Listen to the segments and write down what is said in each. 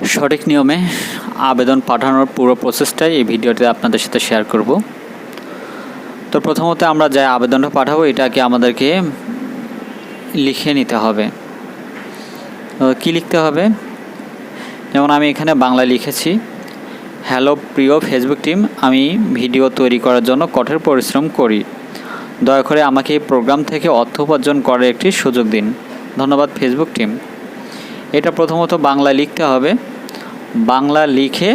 সঠিক নিয়মে আবেদন পাঠানোর পুরো প্রসেসটাই এই ভিডিওতে আপনাদের সাথে শেয়ার করব। তো প্রথমত আমরা যে আবেদনটা পাঠাবো এটাকে আমাদেরকে লিখে নিতে হবে। কি লিখতে হবে? যেমন আমি এখানে বাংলা লিখেছি, হ্যালো প্রিয় ফেসবুক টিম, আমি ভিডিও তৈরি করার জন্য কঠোর পরিশ্রম করি। দয়া করে আমাকে এই প্রোগ্রাম থেকে অর্থ উপার্জন করার একটি সুযোগ দিন। ধন্যবাদ ফেসবুক টিম। এটা প্রথমত বাংলা লিখতে হবে। বাংলা লিখে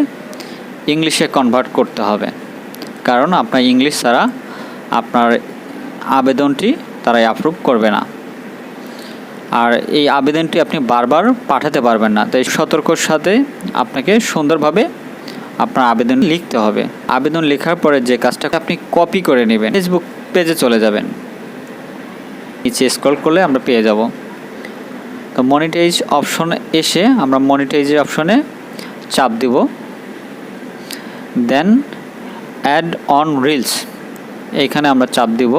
ইংলিশে কনভার্ট করতে হবে, কারণ আপনার ইংলিশ ছাড়া আপনার আবেদনটি তারা অ্যাপ্রুভ করবে না। আর এই আবেদনটি আপনি বারবার পাঠাতে পারবেন না, তাই সতর্কর সাথে আপনাকে সুন্দরভাবে আপনার আবেদন লিখতে হবে। আবেদন লেখার পরে যে কাজটা আপনি কপি করে নেবেন, ফেসবুক পেজে চলে যাবেন, নিচে স্ক্রল করলে আমরা পেয়ে যাব। তো মনিটাইজ অপশন এসে আমরা মনিটাইজের অপশনে চাপ দিব, দেন অ্যাড অন রিলস এইখানে আমরা চাপ দিব।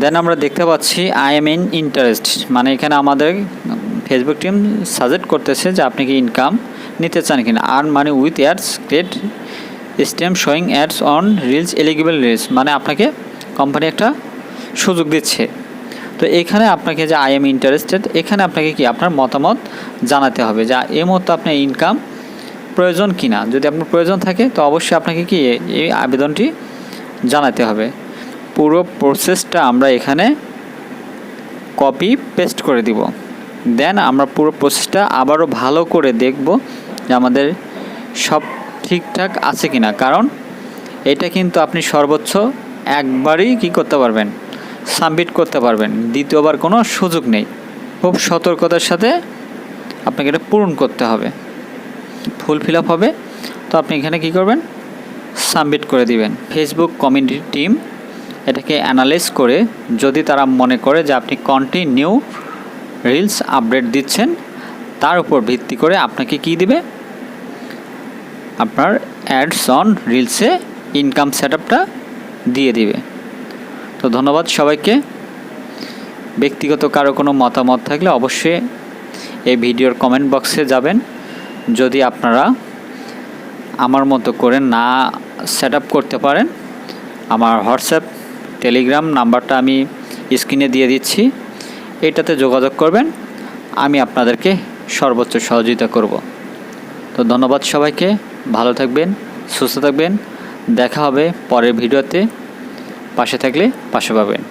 দেন আমরা দেখতে পাচ্ছি আই এম ইন ইন্টারেস্ট, মানে এখানে আমাদের ফেসবুক টিম সাজেস্ট করতেছে যে আপনি কি ইনকাম নিতে চান কিনা। Earn money with ads, create stem showing ads on reels eligible reels, মানে আপনাকে কোম্পানি একটা সুযোগ দিচ্ছে। তো এখানে আপনাকে যে আই এম ইন্টারেস্টেড, এখানে আপনাকে কি আপনার মতামত জানাতে হবে যে এই মুহূর্তে আপনার ইনকাম প্রয়োজন কিনা। যদি আপনার প্রয়োজন থাকে তো অবশ্যই আপনাকে কি এই আবেদনটি জানাতে হবে। পুরো প্রসেসটা আমরা এখানে কপি পেস্ট করে দিব। দেন আমরা পুরো প্রসেসটা আবারও ভালো করে দেখব যে আমাদের সব ঠিকঠাক আছে কিনা, কারণ এটা কিন্তু আপনি সর্বোচ্চ একবারই কি করতে পারবেন, সাবমিট করতে পারবেন, দ্বিতীয়বার কোনো সুযোগ নেই। খুব সতর্কতার সাথে আপনাকে এটা পূরণ করতে হবে, ফুল ফিল আপ হবে। তো আপনি এখানে কি করবেন, সাবমিট করে দিবেন। ফেসবুক কমিউনিটি টিম এটাকে অ্যানালাইজ করে যদি তারা মনে করে যে আপনি কন্টিনিউ রিলস আপডেট দিচ্ছেন, তার উপর ভিত্তি করে আপনাকে কি দিবে, আপনার অ্যাডস অন রিলসে ইনকাম সেটআপটা দিয়ে দিবে। তো ধন্যবাদ সবাইকে। ব্যক্তিগত কারো কোনো মতামত থাকলে অবশ্যই এই ভিডিওর কমেন্ট বক্সে যাবেন। যদি আপনারা আমার মতো করে না সেটআপ করতে পারেন, আমার হোয়াটসঅ্যাপ টেলিগ্রাম নাম্বারটা আমি স্ক্রিনে দিয়ে দিচ্ছি, এটাতে যোগাযোগ করবেন, আমি আপনাদেরকে সর্বোচ্চ সহযোগিতা করব। তো ধন্যবাদ সবাইকে, ভালো থাকবেন, সুস্থ থাকবেন। দেখা হবে পরের ভিডিওতে। পাশে থাকলে পাশে পাবেন।